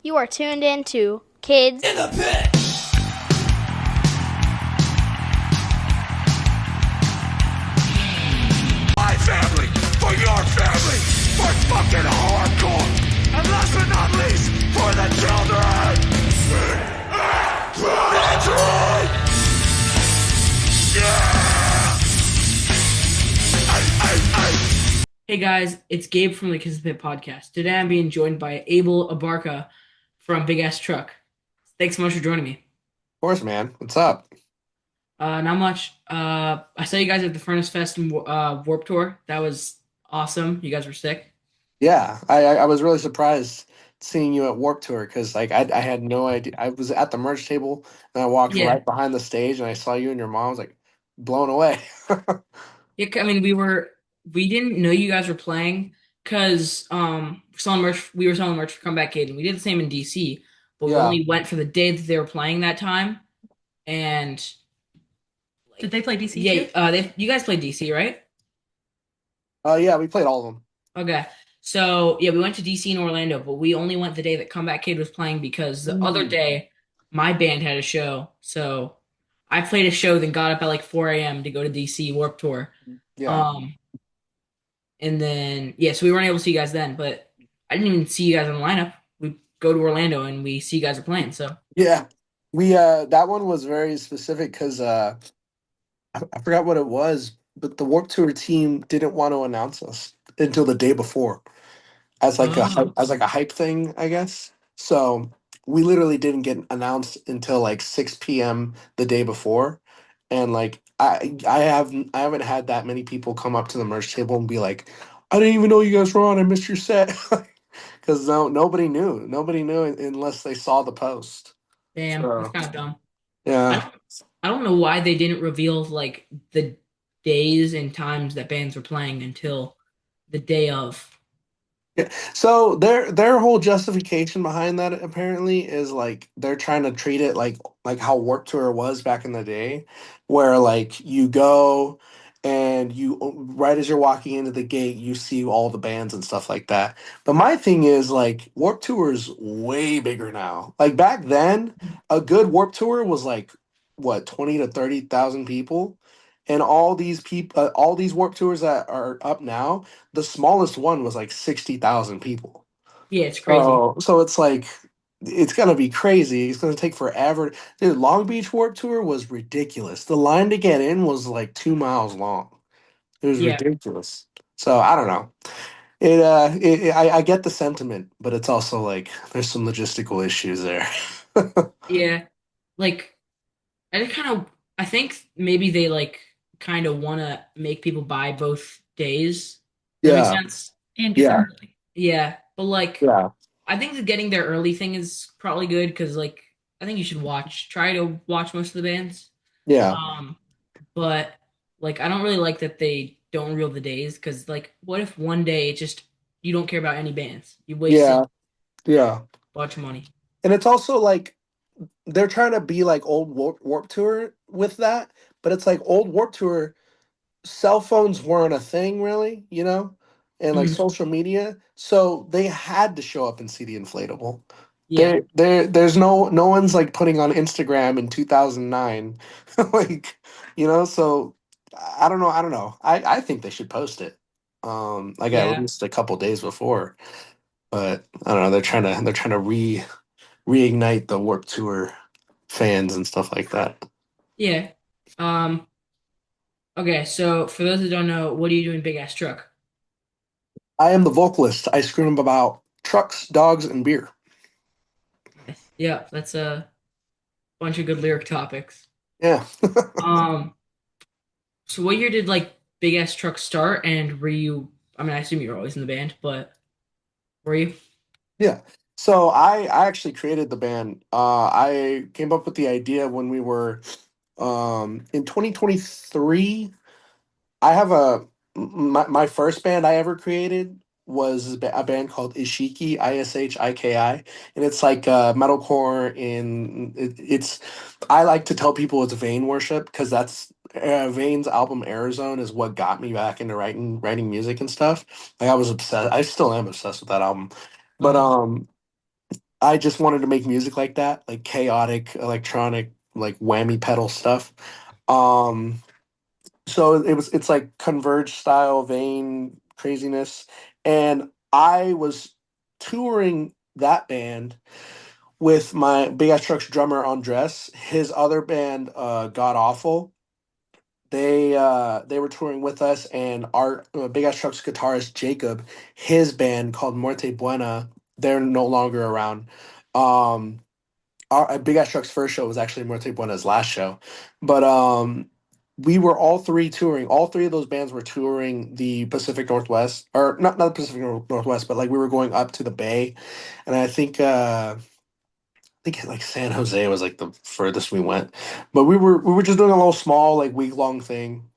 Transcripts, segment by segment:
You are tuned in to Kids In the pit! My family! For your family! For fucking hardcore! And last but not least, for the children! Detroit! Yeah! Ay. Hey guys, it's Gabe from the Kiss the Pit podcast. Today I'm being joined by Abel Abarca from Big Ass Truck. Thanks so much for joining me. Of course, man. What's up? Not much. I saw you guys at the Furnace Fest and Warp Tour. That was awesome. You guys were sick. Yeah, I was really surprised seeing you at Warp Tour because I had no idea. I was at the merch table and I walked Yeah, right behind the stage and I saw you and your mom. I was like blown away. yeah. I mean, we didn't know you guys were playing because selling merch. We were selling merch for Comeback Kid, and we did the same in DC. But we Yeah. only went for the day that they were playing that time, and Did they play DC yeah, too? you guys played DC, right? Yeah, we played all of them. Okay. So yeah, we went to DC and Orlando, but we only went the day that Comeback Kid was playing because the other Mm. day my band had a show. So I played a show, then got up at like 4 a.m. to go to DC Warp Tour. Yeah. Um, and then yeah, so we weren't able to see you guys then, but I didn't even see you guys in the lineup. We go to Orlando and we see you guys are playing. So Yeah. We that one was very specific because I forgot what it was, but the Warp Tour team didn't want to announce us until the day before. As like oh as like a hype thing, I guess. So we literally didn't get announced until like 6 p.m. the day before. And like I haven't had that many people come up to the merch table and be like, I didn't even know you guys were on, I missed your set. Because nobody knew. Nobody knew unless they saw the post. damn, that's So kind of dumb. I yeah. don't I don't know why they didn't reveal like the days and times that bands were playing until the day of. Yeah. So their whole justification behind that apparently is like they're trying to treat it like how Warped Tour was back in the day, where like you go and you right as you're walking into the gate you see all the bands and stuff like that. But my thing is like Warped Tour is way bigger now. Like back then, a good Warped Tour was like what 20 to 30,000 people, and all these Warped Tours that are up now, the smallest one was like 60,000 people. Yeah, it's crazy. So it's like it's gonna be crazy. It's gonna take forever. Dude, Long Beach Warped Tour was ridiculous. The line to get in was like 2 miles long. It was Yeah, ridiculous. So I don't know. I get the sentiment, but it's also like there's some logistical issues there. yeah. Like I just kind of I think maybe they like kind of want to make people buy both days. That makes Yeah, sense. And get there yeah, early. Yeah, but like yeah, I think the getting there early thing is probably good because like I think you should try to watch most of the bands. yeah, Um, but like I don't really like that they don't reveal the days because like what if one day it just you don't care about any bands? You wasted yeah, yeah. a bunch of money. And it's also like they're trying to be like old Warp Tour with that, but it's like old Warp Tour cell phones weren't a thing really, and like Mhm. social media, so they had to show up and see the inflatable. Yeah, There's no one's like putting on Instagram in 2009, like So I don't know. I think they should post it, like at yeah, least a couple days before. But I don't know. They're trying to reignite the Warp Tour fans and stuff like that. yeah. Um, okay, so for those that don't know, what do you do in Big Ass Truck? I am the vocalist. I scream about trucks, dogs, and beer. Yeah, that's a bunch of good lyric topics. Yeah. Um, so what year did like Big Ass Truck start, and were you? I mean, I assume you were always in the band, but were you? Yeah. So I actually created the band. I came up with the idea when we were in 2023. I have my first band I ever created was a band called Ishiki, Ishiki, and it's like metalcore. It's I like to tell people it's Vane worship because that's Vane's album Arizona is what got me back into writing music and stuff. Like I was obsessed. I still am obsessed with that album, but Uh, I just wanted to make music like that, like chaotic, electronic, like whammy pedal stuff. Um, so it's like converge style vein craziness, and I was touring that band with my Big Ass Truck's drummer Andres. His other band, God Awful. They were touring with us, and our Big Ass Truck's guitarist Jacob, his band called Muerte Buena, they're no longer around. Um, our Big Ass Truck's first show was actually Muerte Buena's last show, but we were all three touring. All three of those bands were touring the Pacific Northwest, or not the Pacific Northwest, but like we were going up to the Bay, and I think like San Jose was like the furthest we went, but we were just doing a little small like week long thing.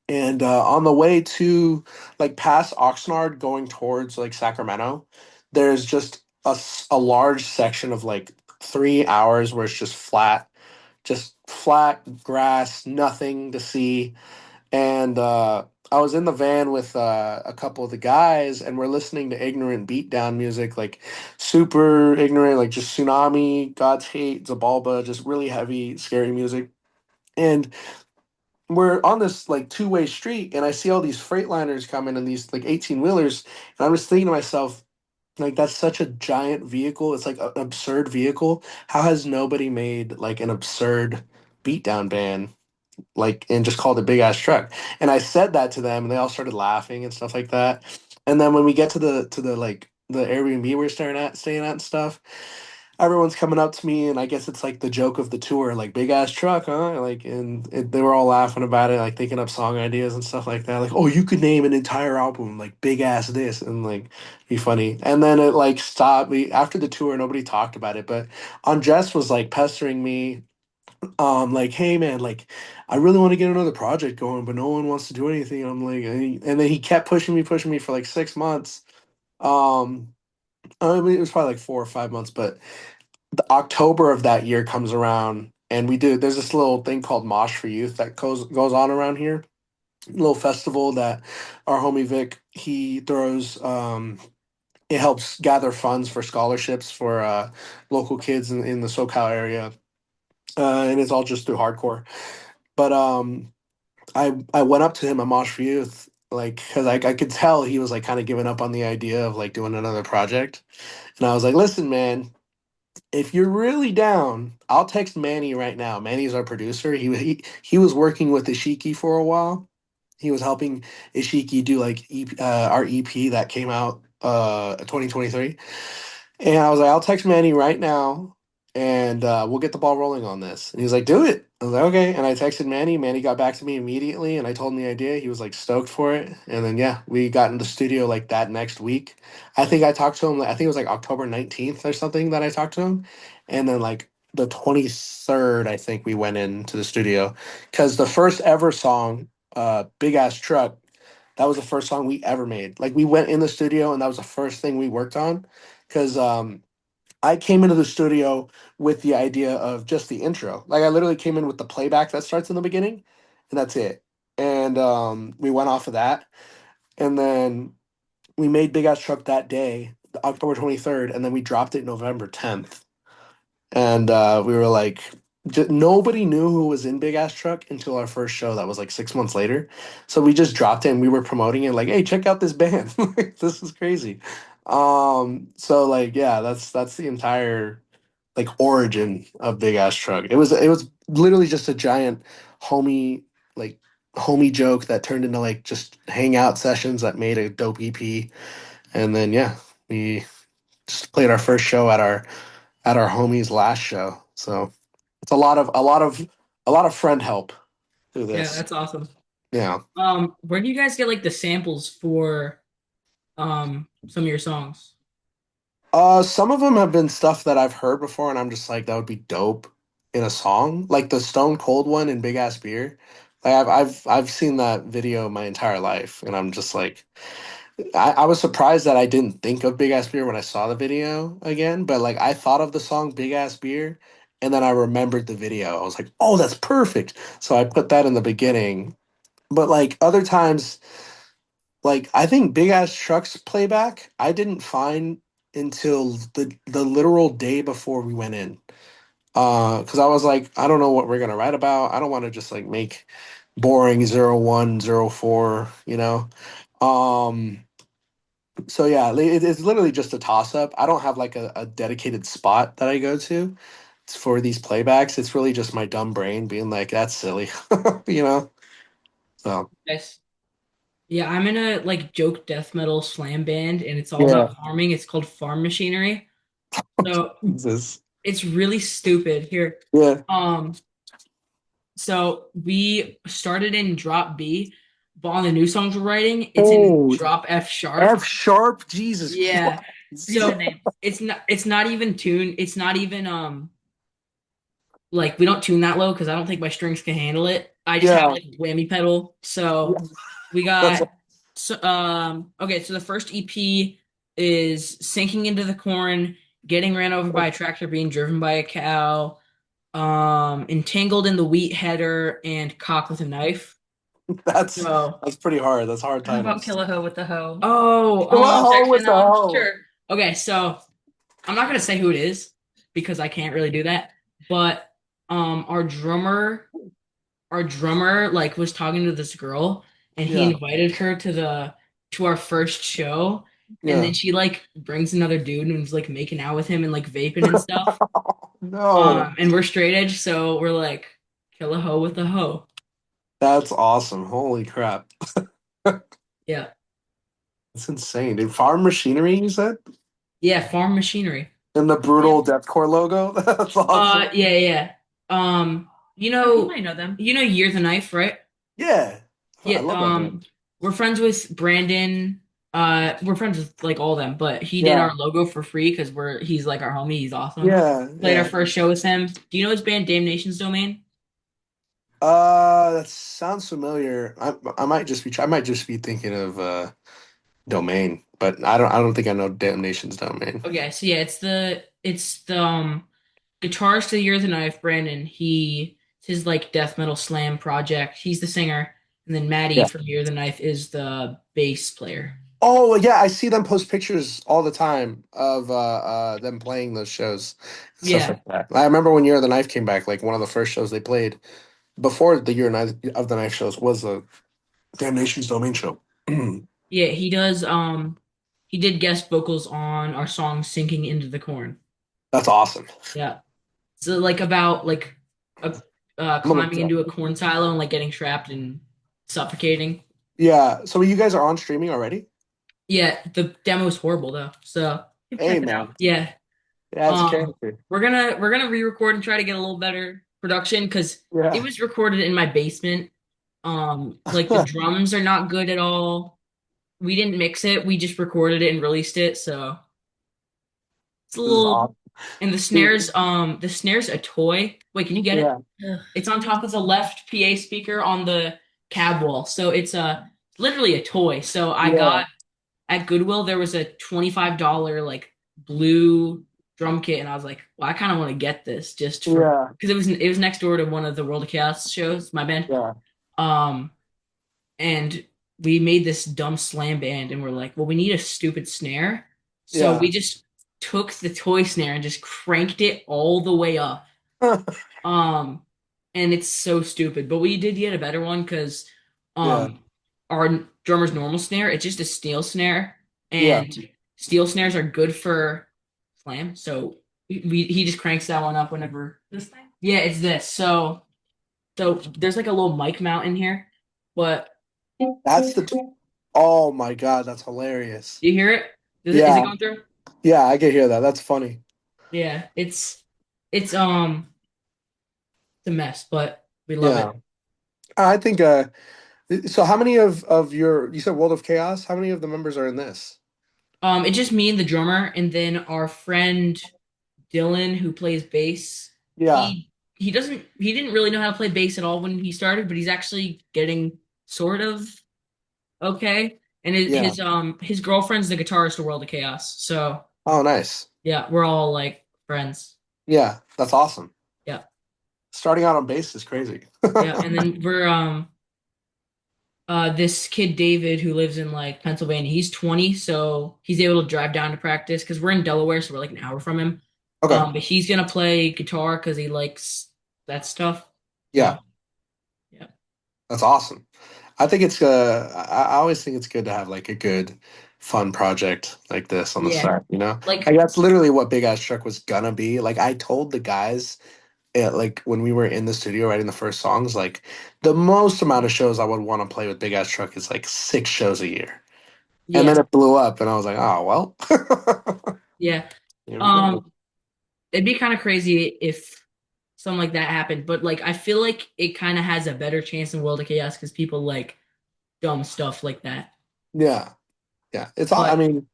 And on the way to like past Oxnard, going towards like Sacramento, there's just a large section of like 3 hours where it's just flat grass, nothing to see. And I was in the van with a couple of the guys, and we're listening to ignorant beatdown music, like super ignorant, like just Tsunami, God's Hate, Zabalba, just really heavy, scary music. And we're on this like two-way street, and I see all these Freightliners coming and these like 18 wheelers, and I'm just thinking to myself, like that's such a giant vehicle. It's like an absurd vehicle. How has nobody made like an absurd beatdown band like and just called it Big Ass Truck? And I said that to them, and they all started laughing and stuff like that. And then when we get to the like the Airbnb we're staying at and stuff, everyone's coming up to me, and I guess it's like the joke of the tour, like Big Ass Truck, huh? Like, and they were all laughing about it, like thinking up song ideas and stuff like that. Like, oh, you could name an entire album like Big Ass this, and like be funny. And then it like stopped. We after the tour, nobody talked about it, but Andres was like pestering me, like, hey man, like I really want to get another project going, but no one wants to do anything. I'm like, and then he kept pushing me for like 6 months. Um, I mean, it was probably like 4 or 5 months, but the October of that year comes around, and we do. There's this little thing called Mosh for Youth that goes on around here. A little festival that our homie Vic he throws. It helps gather funds for scholarships for local kids in the SoCal area, and it's all just through hardcore. But I went up to him at Mosh for Youth, like, because I could tell he was like kind of giving up on the idea of like doing another project, and I was like, listen, man, if you're really down, I'll text Manny right now. Manny's our producer. He was working with Ishiki for a while. He was helping Ishiki do like our EP that came out 2023. And I was like, I'll text Manny right now, and we'll get the ball rolling on this. And he was like, do it. I was like, okay. And I texted Manny. Manny got back to me immediately, and I told him the idea. He was like stoked for it. And then yeah, we got in the studio like that next week. I think I talked to him. I think it was like October 19th or something that I talked to him, and then like the 23rd, I think we went into the studio because the first ever song, Big Ass Truck, that was the first song we ever made. Like we went in the studio, and that was the first thing we worked on because I came into the studio with the idea of just the intro. Like I literally came in with the playback that starts in the beginning, and that's it. And we went off of that, and then we made Big Ass Truck that day, October 23rd, and then we dropped it November 10th. And we were like, nobody knew who was in Big Ass Truck until our first show that was like 6 months later. So we just dropped it, and we were promoting it like, hey, check out this band. Like, this is crazy. So like yeah, that's the entire like origin of Big Ass Truck. It was literally just a giant homie like homie joke that turned into like just hangout sessions that made a dope EP. And then yeah, we just played our first show at our homie's last show. So it's a lot of friend help through Yeah, this. that's awesome. Yeah. Where do you guys get like the samples for some of your songs? Some of them have been stuff that I've heard before, and I'm just like, that would be dope in a song, like the Stone Cold one in Big Ass Beer. Like I've seen that video my entire life, and I'm just like, I was surprised that I didn't think of Big Ass Beer when I saw the video again, but like I thought of the song Big Ass Beer, and then I remembered the video. I was like, oh, that's perfect. So I put that in the beginning. But like other times, like I think Big Ass Truck's playback, I didn't find. until the literal day before we went in. Because I was like, I don't know what we're gonna write about. I don't want to just like make boring 01, 04, you know. Um, so yeah, it's literally just a toss up. I don't have like a dedicated spot that I go to for these playbacks. It's really just my dumb brain being like, that's silly, you know. So Yes. Yeah, I'm in a like joke death metal slam band, and it's all yeah, about farming. It's called Farm Machinery. So Jesus. it's really stupid. Here, Yeah. um, so we started in drop B, but on the new songs we're writing, it's in Oh, drop F sharp. F sharp, Jesus Yeah. Pretty Christ. good So name. it's not even tuned. It's not even like we don't tune that low because I don't think my strings can handle it. I just have Yeah, like a whammy pedal. So we that's got okay, so the first EP is Sinking into the Corn, Getting Ran Over by a Tractor, Being Driven by a Cow, Entangled in the Wheat Header, and Cock with a Knife. that's So that's pretty hard. That's hard How about titles. Kill a Hoe with the Hoe? oh, What hole with section the hoe? sure. Okay, so I'm not gonna say who it is because I can't really do that. But our drummer like was talking to this girl and he Yeah, invited her to our first show and then yeah. she like brings another dude and was like making out with him and like vaping and stuff. No, And we're straight edge, so we're like kill a hoe with a hoe. that's awesome. Holy crap. Yeah. That's insane. Dude, farm machinery, you said? Yeah, farm machinery. And the Yeah. brutal deathcore logo? That's awesome. Yeah, yeah. Um, you I think know, I know them. Year the Knife, right? Yeah. I Yeah, love that band. we're friends with Brandon. We're friends with like all of them, but he did Yeah. our logo for free because he's like our homie. He's awesome. Yeah. Played our Yeah. first show with him. Do you know his band Damnation's Domain? That sounds familiar. I might just be thinking of Domain, but I don't think I know Damnation's Domain. Okay, so yeah, it's the guitarist of Year of the Knife, Brandon. It's his like death metal slam project. He's the singer, and then Maddie Yeah. from Year of the Knife is the bass player. Oh yeah, I see them post pictures all the time of them playing those shows and stuff Yeah, like that. I remember when Year of the Knife came back, like one of the first shows they played before the of the Knife shows was the Damnation's Domain show. yeah, he does. He did guest vocals on our song "Sinking into the Corn." That's awesome. Yeah. So like about like a, I'm gonna look climbing it up. into a corn silo and like getting trapped and suffocating. Yeah. So you guys are on streaming already? Yeah, the demo is horrible though. So You Hey check it out. man. yeah, Yeah, it's a character. we're gonna re-record and try to get a little better production because it Yeah. was recorded in my basement. Like the drums are not good at all. We didn't mix it. We just recorded it and released it. So it's a This is little. awesome. And Dude, the snare's a toy. Wait, can you get it? yeah. Ugh. It's on top of the left PA speaker on the cab wall. So it's literally a toy. So I Yeah. got at Goodwill there was a $25 like blue drum kit and I was like, well, I kind of want to get this just for Yeah. because it was next door to one of the World of Chaos shows, my band. Yeah. Um and we made this dumb slam band and we're like, well, we need a stupid snare. So Yeah. we just took the toy snare and just cranked it all the way up. Um, and it's so stupid, but we did get a better one because Yeah. our drummer's normal snare, it's just a steel snare, Yeah. and steel snares are good for slam. So he just cranks that one up whenever. This thing? Yeah, it's this. So there's like a little mic mount in here, but That's oh my God, that's hilarious. do you hear it? Is it Yeah. going through? Yeah, I can hear that. That's funny. Yeah, it's it's a mess, but we love Yeah. it. I think so how many of your you said World of Chaos? How many of the members are in this? It's just me and the drummer, and then our friend Dylan, who plays bass. Yeah. He didn't really know how to play bass at all when he started, but he's actually getting sort of okay. And Yeah. his girlfriend's the guitarist of World of Chaos. So Oh, nice. yeah, we're all like friends. Yeah, that's awesome. Yeah. Starting out on bass is crazy. Yeah. And then This kid David who lives in like Pennsylvania, he's 20, so he's able to drive down to practice because we're in Delaware, so we're like an hour from him. Okay. But he's gonna play guitar because he likes that stuff. Yeah, So yeah, that's awesome. I think it's I always think it's good to have like a good fun project like this on the yeah, side, you know? Like like that's literally what Big Ass Truck was gonna be. Like I told the guys like when we were in the studio writing the first songs, like the most amount of shows I would want to play with Big Ass Truck is like 6 shows a year. And then yeah, it blew up and I was like, oh well. yeah. Here we go. Um, it'd be kind of crazy if something like that happened, but like I feel like it kind of has a better chance in World of Chaos because people like dumb stuff like that. Yeah. Yeah. It's all I But mean,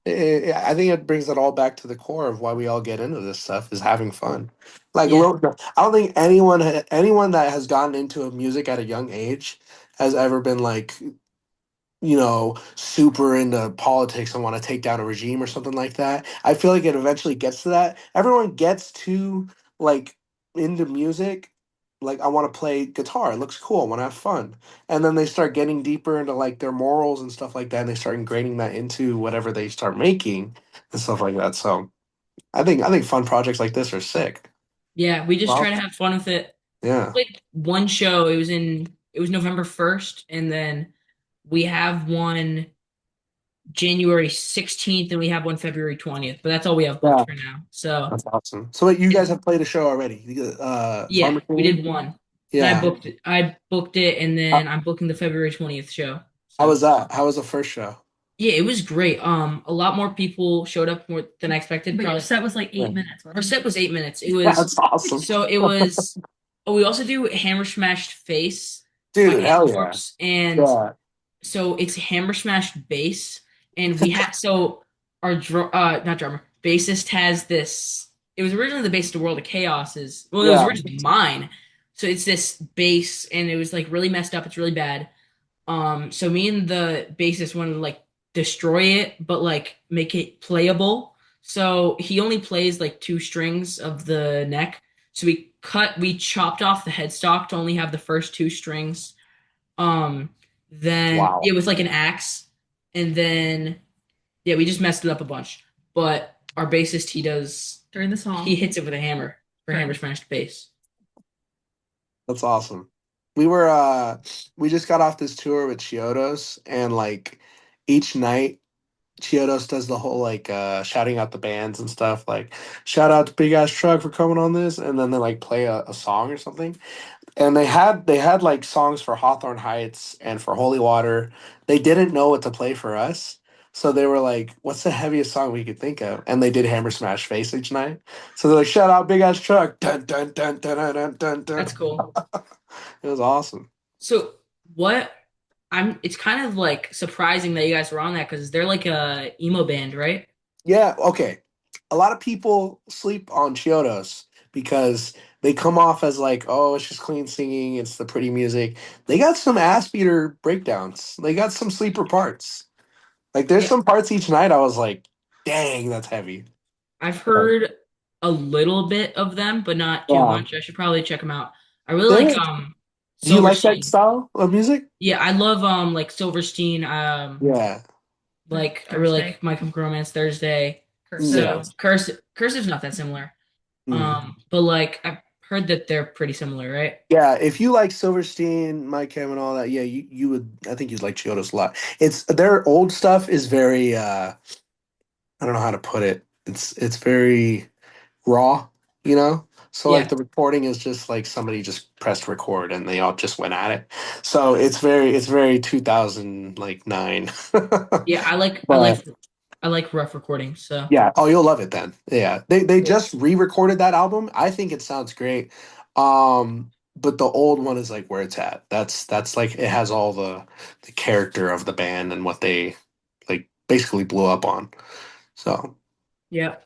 I think it brings it all back to the core of why we all get into this stuff is having fun. Like, yeah, I don't think anyone that has gotten into music at a young age has ever been like, super into politics and want to take down a regime or something like that. I feel like it eventually gets to that. Everyone gets to like into music. Like, I want to play guitar. It looks cool. I want to have fun. And then they start getting deeper into like their morals and stuff like that. And they start ingraining that into whatever they start making and stuff like that. So I think fun projects like this are sick. yeah, we just try Well, to have fun with it. yeah. Played one show. It was November 1st, and then we have one January 16th, and we have one February 20th. But that's all we have booked Yeah. for now. So That's awesome. So wait, you guys it's have played a show already. yeah, Farmer we did King? one, and I Yeah. booked it. I booked it, and then I'm booking the February 20th show. How So was that? How was the first show? yeah, it was great. A lot more people showed up more than I expected. But your Probably set was like Yeah. 8 minutes, our wasn't it? set was 8 minutes. It was That's awesome. so it was. Oh, we also do Hammer Smashed Face by Dude, hell yeah. Ant and Yeah. so it's hammer smashed bass, and we had so our not drummer bassist has this. It was originally the bass of the World of Chaos's. Well, it was Yeah. originally mine. So it's this bass, and it was like really messed up. It's really bad. So me and the bassist wanted to like destroy it, but like make it playable. So he only plays like two strings of the neck. So we chopped off the headstock to only have the first two strings. Um, then Wow. it was like an axe, and then yeah, we just messed it up a bunch. But our bassist, During the he song. hits it with a hammer for Right. hammer smashed bass. That's awesome. We were we just got off this tour with Chiodos and like each night Chiodos does the whole like shouting out the bands and stuff like shout out to Big Ass Truck for coming on this and then they like play a song or something. And they had like songs for Hawthorne Heights and for Holy Water. They didn't know what to play for us. So they were like, what's the heaviest song we could think of? And they did Hammer Smash Face each night. So they're like, shout out Big Ass Truck. Dun, dun, dun, dun, dun, dun, dun, That's dun. cool. It was awesome. So what? It's kind of like surprising that you guys were on that because they're like a emo band, right? Yeah, okay. A lot of people sleep on Chiodos because they come off as like, oh, it's just clean singing, it's the pretty music. They got some ass beater breakdowns. They got some sleeper parts. Like there's Yeah, some parts each night I was like, dang, that's heavy. I've heard a little bit of them, but not too Yeah. much. I should probably check them out. I really like They're- do you like that Silverstein. style of music? Yeah, I love like Silverstein. Yeah. Like I really Thursday. like My Chemical Romance Thursday. Cursive. Yeah. So Cursive's not that similar. Mm. But like I've heard that they're pretty similar, right? Yeah, if you like Silverstein, Mike Cam and all that, yeah, you would I think you'd like Chiodos a lot. It's their old stuff is very I don't know how to put it. It's very raw, you know? So like Yeah. the recording is just like somebody just pressed record and they all just went at it. So it's very 2000 like 9. Yeah, I like I But like I like rough recordings, so yeah, oh you'll love it then. Yeah. They cool. just re-recorded that album. I think it sounds great. But the old one is like where it's at. That's like it has all the character of the band and what they like basically blew up on. So Yeah.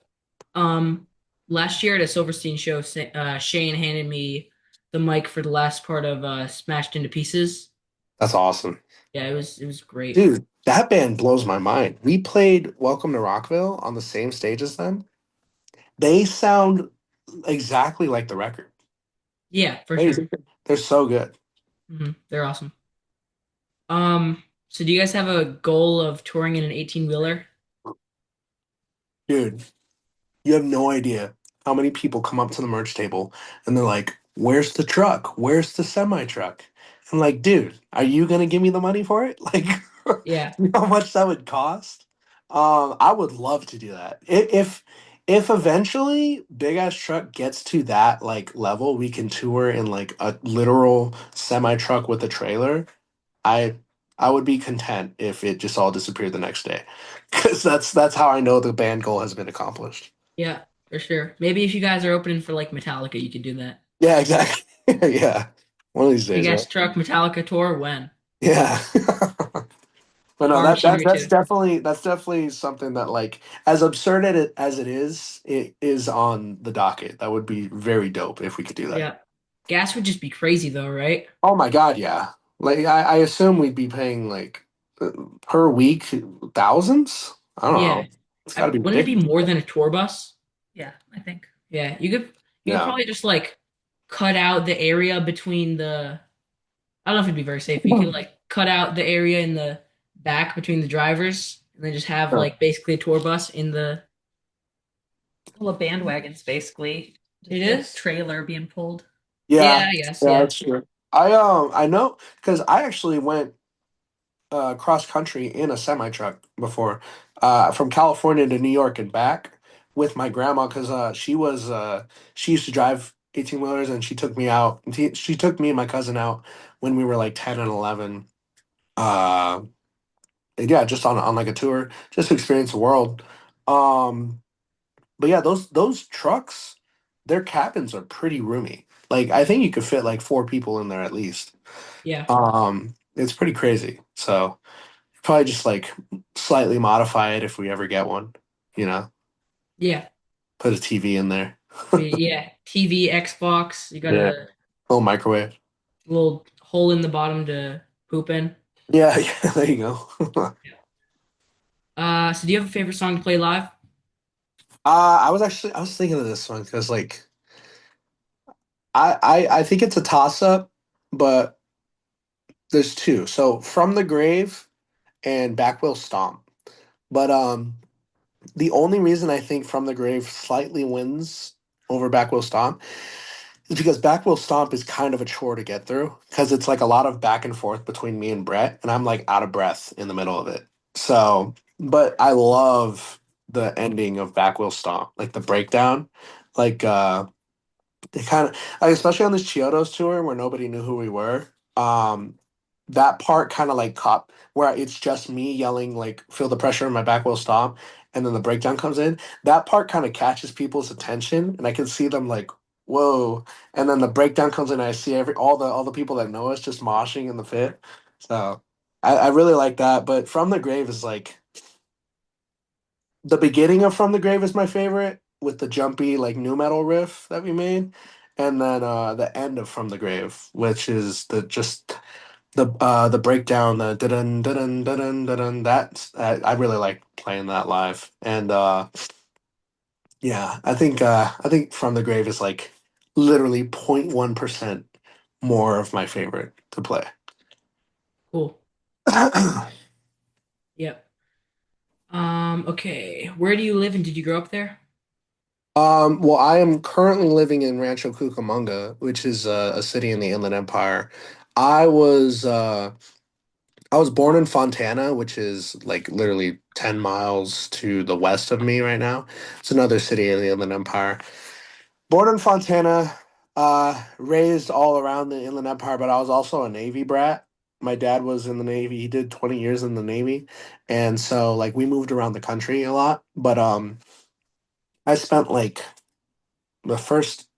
Um Last year at a Silverstein show, Shane handed me the mic for the last part of Smashed into Pieces. that's awesome. Yeah, it was great. Dude, that band blows my mind. We played Welcome to Rockville on the same stage as them. They sound exactly like the record. Yeah, for sure. Crazy. They're so good. They're awesome. So do you guys have a goal of touring in an 18 wheeler? Dude, you have no idea how many people come up to the merch table and they're like, "Where's the truck? Where's the semi truck?" I'm like, "Dude, are you gonna give me the money for it? Like, Yeah, you know how much that would cost?" I would love to do that. If eventually Big Ass Truck gets to that like level, we can tour in like a literal semi truck with a trailer. I I would be content if it just all disappeared the next day, because that's how I know the band goal has been accomplished. yeah, for sure. Maybe if you guys are opening for like Metallica, you could do that. Yeah, exactly. Yeah, one of these Big days, right? ass truck Metallica tour when? Yeah. But no, Car machinery that's too. definitely something that like as absurd as it is on the docket. That would be very dope if we could do that. Yeah. Gas would just be crazy though, right? Oh my God, yeah. Like I assume we'd be paying like uh, per week thousands. I don't Yeah. know. It's got to be Wouldn't it be ridiculous. more than a tour bus? Yeah, I think. Yeah, you could Yeah. probably just like cut out the area between the I don't know if it'd be very safe, but you could like cut out the area in the back between the drivers and then just have Yeah. like basically a tour bus in the Well, a bandwagon's basically it just a is? trailer being pulled. Yeah, Yeah, I guess, yeah, yeah. that's true. I know because I actually went cross country in a semi truck before, from California to New York and back with my grandma because she used to drive 18 wheelers and she took me out. She took me and my cousin out when we were like 10 and 11. Uh, and yeah, just on like a tour, just to experience the world. Um, but yeah, those trucks, their cabins are pretty roomy. Like I think you could fit like four people in there at least. Yeah. It's pretty crazy. So probably just like slightly modify it if we ever get one. You know, Yeah. put a TV in there. Yeah. TV, Xbox, you got Yeah, a little microwave. little hole in the bottom to poop in. Yeah, yeah. There you go. So do you have a favorite song to play live? I was thinking of this one because like I think it's a toss up, but there's two. So From the Grave and Back Will Stomp. But the only reason I think From the Grave slightly wins over Back Will Stomp is because Back Will Stomp is kind of a chore to get through because it's like a lot of back and forth between me and Brett, and I'm like out of breath in the middle of it. So, but I love the ending of Back Will Stomp, like the breakdown, like they kind of like, especially on this Chiodos tour where nobody knew who we were. That part kind of like caught where it's just me yelling like "Feel the pressure in my back will stop," and then the breakdown comes in. That part kind of catches people's attention, and I can see them like whoa, and then the breakdown comes in. And I see all the people that know us just moshing in the pit. So I really like that. But From the Grave is like the beginning of From the Grave is my favorite with the jumpy like new metal riff that we made, and then the end of From the Grave, which is the breakdown, the dun dun dun dun. That I really like playing that live, and yeah, I think From the Grave is like literally 0.1% more of my favorite to play. Cool. Yep. Okay. Where do you live and did you grow up there? Well, I am currently living in Rancho Cucamonga, which is a city in the Inland Empire. I was uh, I was born in Fontana, which is like literally 10 miles to the west of me right now. It's another city in the Inland Empire. Born in Fontana, raised all around the Inland Empire, but I was also a Navy brat. My dad was in the Navy. He did 20 years in the Navy. And so like we moved around the country a lot, but I spent like the first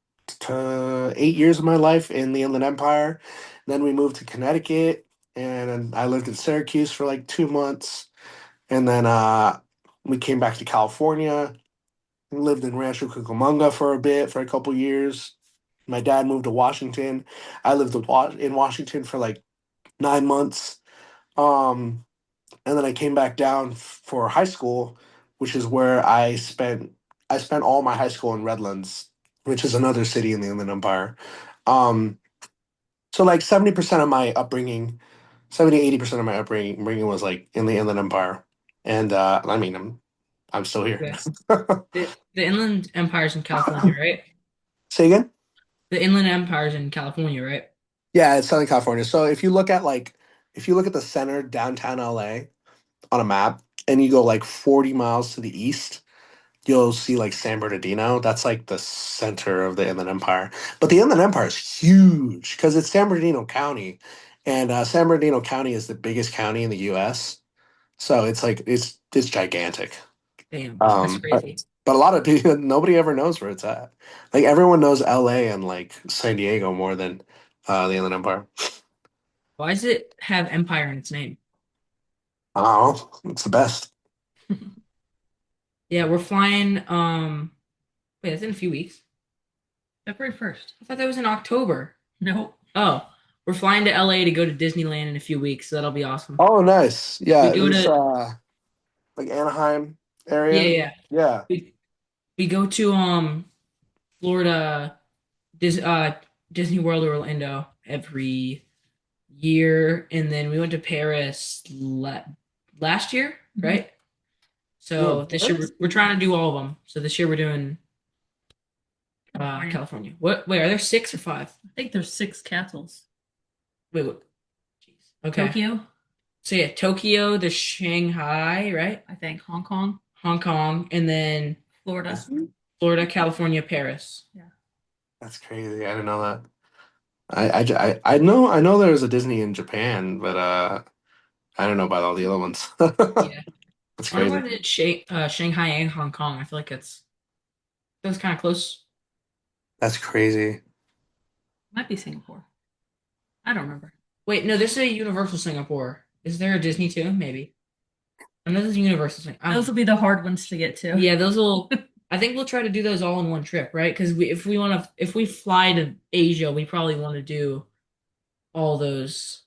8 years of my life in the Inland Empire. Then we moved to Connecticut, and I lived in Syracuse for like 2 months. And then we came back to California, lived in Rancho Cucamonga for a bit, for a couple years. My dad moved to Washington. I lived in Washington for like 9 months. Um, and then I came back down for high school, which is where I spent all my high school in Redlands, which is another city in the Inland Empire. Um, so like 70% of my upbringing 70-80% of my upbringing was like in the Inland Empire, and I mean I'm still here. Okay. The Inland Empire's in California, right? Say again? The Inland Empire's in California, right? Yeah, it's Southern California. So if you look at the center downtown LA on a map and you go like 40 miles to the east, you'll see like San Bernardino. That's like the center of the Inland Empire. But the Inland Empire is huge because it's San Bernardino County, and San Bernardino County is the biggest county in the U.S. So it's like it's gigantic. Damn, that's Um, but, crazy. but a lot of people, nobody ever knows where it's at. Like everyone knows L.A. and like San Diego more than the Inland Empire. Why does it have Empire in its name? Oh, it's the best. Yeah, we're flying. Wait, that's in a few weeks. February 1st. I thought that was in October. No. Oh, we're flying to LA to go to Disneyland in a few weeks, so that'll be awesome. Oh, nice. We Yeah, go it's to like Anaheim yeah, area. yeah. Yeah. We go to Florida Disney World Orlando every year, and then we went to Paris last year, Mhm. right? Hmm. So this year we're trying to do all of them. So this year we're doing California. California. What? Wait, are there six or five? I think there's 6 castles. Wait, what? Jeez. Okay. Tokyo, So yeah, Tokyo, there's Shanghai, right? I think. Hong Kong, Hong Kong, and then Florida. Florida, California, Paris. Yeah. That's crazy. I didn't know that. I know there's a Disney in Japan, but I don't know about all the other ones. Yeah. That's I wonder why crazy. they did Shanghai and Hong Kong. I feel like that's kind of close. That's crazy. Might be Singapore. I don't remember. Wait, no, there's a Universal Singapore. Is there a Disney too? Maybe. I know there's a Universal Those will be the hard ones to get to. Yeah, those will. I think we'll try to do those all in one trip, right? Because if we fly to Asia, we probably want to do all those.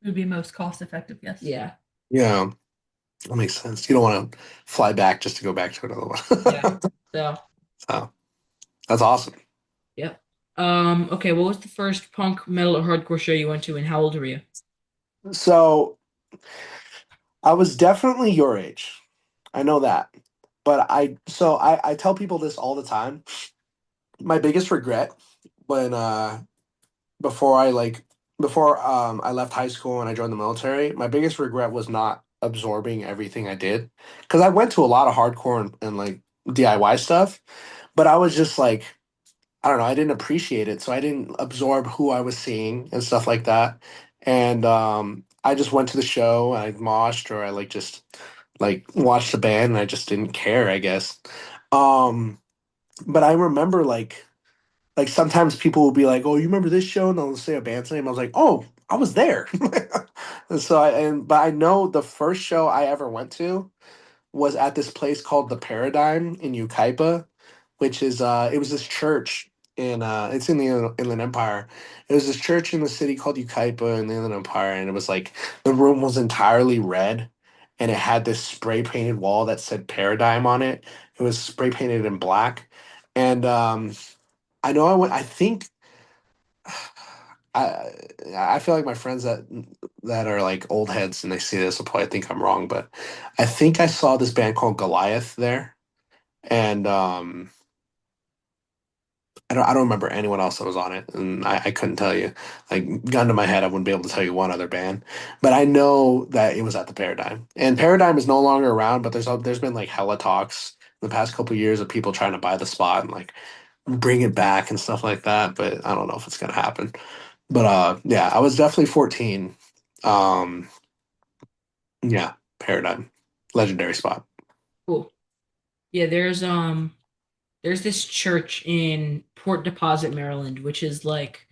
It would be most cost effective, yes. Yeah, Yeah, that makes sense. You don't want to fly back just to go back to another yeah. one. So, So that's awesome. yep. Okay. What was the first punk, metal, or hardcore show you went to, and how old were you? So I was definitely your age. I know that. But I tell people this all the time. My biggest regret when before I like before I left high school and I joined the military, my biggest regret was not absorbing everything I did. Because I went to a lot of hardcore and like DIY stuff, but I was just like, I don't know, I didn't appreciate it. So I didn't absorb who I was seeing and stuff like that. And I just went to the show and I moshed or I like just like watched the band and I just didn't care, I guess. Um, but I remember like sometimes people will be like, "Oh, you remember this show?" And they'll say a band's name. I was like, "Oh, I was there." And so but I know the first show I ever went to was at this place called the Paradigm in Ukaipa, which is it was this church in it's in the Inland Empire. It was this church in the city called Ukaipa in the Inland Empire, and it was like the room was entirely red, and it had this spray painted wall that said Paradigm on it. It was spray painted in black, and I know I went. I think I I feel like my friends that are like old heads and they see this will probably think I'm wrong, but I think I saw this band called Goliath there, and I don't remember anyone else that was on it, and I couldn't tell you. Like gun to my head, I wouldn't be able to tell you one other band, but I know that it was at the Paradigm, and Paradigm is no longer around. But there's been like hella talks in the past couple years of people trying to buy the spot and like bring it back and stuff like that. But I don't know if it's gonna happen. But yeah, I was definitely 14. Um, yeah, Paradigm, legendary spot. Cool. Yeah, there's this church in Port Deposit, Maryland, which is like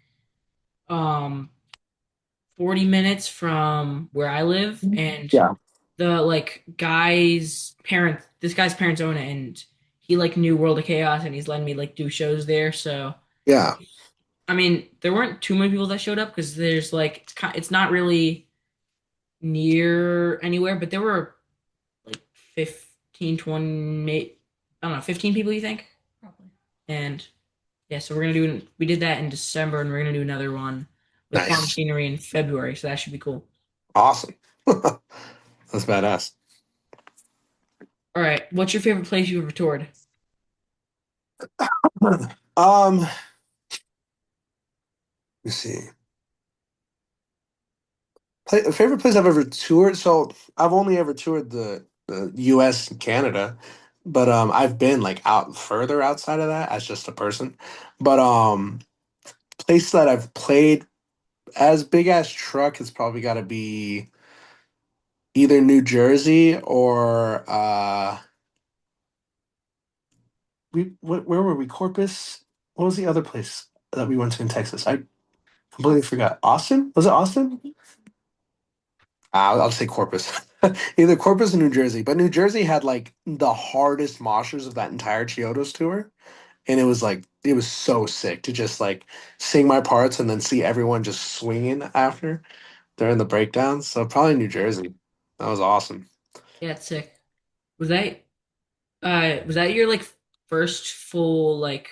um 40 minutes from where I live, and Yeah, the like this guy's parents own it, and he like knew World of Chaos, and he's letting me like do shows there. So yeah, I mean, there weren't too many people that showed up because there's like it's not really near anywhere, but there were like 15, 20, I don't know, 15 people, you think? Probably. And yeah, so we did that in December, and we're gonna do another one with Farm Nice. Machinery in February, so that should be cool. Awesome. That's badass. All right, what's your favorite place you ever toured? Let me see. Favorite place I've ever toured. So I've only ever toured the U.S. and Canada, but I've been like out further outside of that as just a person. But place that I've played as big ass truck has probably got to be either New Jersey or where were we? Corpus. What was the other place that we went to in Texas? I completely forgot. Austin? Was it Austin? I'll say Corpus. Either Corpus or New Jersey. But New Jersey had like the hardest moshers of that entire Chiodos tour. And it was like, it was so sick to just like sing my parts and then see everyone just swinging after during the breakdowns. So probably New Jersey. That was awesome. Yeah, it's sick. Was that was that your like first full like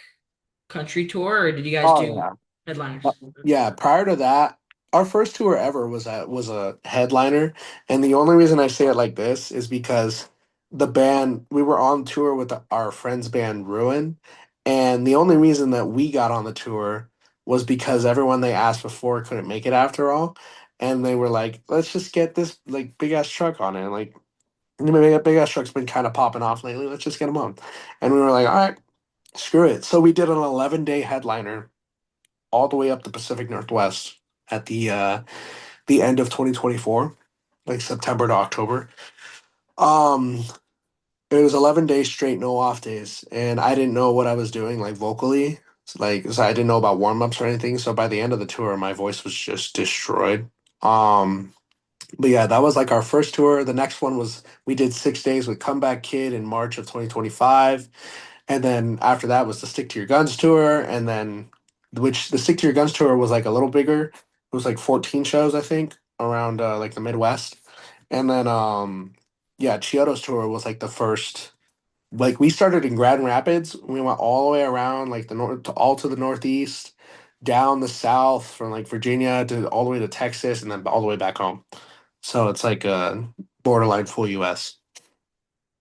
country tour, or did you guys Oh, do yeah. headliners? Yeah, prior to that, our first tour ever was a headliner, and the only reason I say it like this is because the band we were on tour with our friend's band Ruin, and the only reason that we got on the tour was because everyone they asked before couldn't make it after all, and they were like, "Let's just get this like big ass truck on it." And, like, big ass truck's been kind of popping off lately. Let's just get them on, and we were like, "All right, screw it." So we did an 11-day headliner all the way up the Pacific Northwest at the end of 2024, like September to October. Um, it was 11 days straight, no off days, and I didn't know what I was doing like vocally. So I didn't know about warm ups or anything. So by the end of the tour, my voice was just destroyed. Um, but yeah, that was like our first tour. The next one was we did 6 days with Comeback Kid in March of 2025. And then after that was the Stick to Your Guns tour, and then which the Stick to Your Guns tour was like a little bigger. It was like 14 shows, I think, around like the Midwest. And then yeah, Chiodo's tour was like the first. Like we started in Grand Rapids, we went all the way around like the north to all to the northeast, down the south from like Virginia to all the way to Texas, and then all the way back home. So it's like a borderline full US.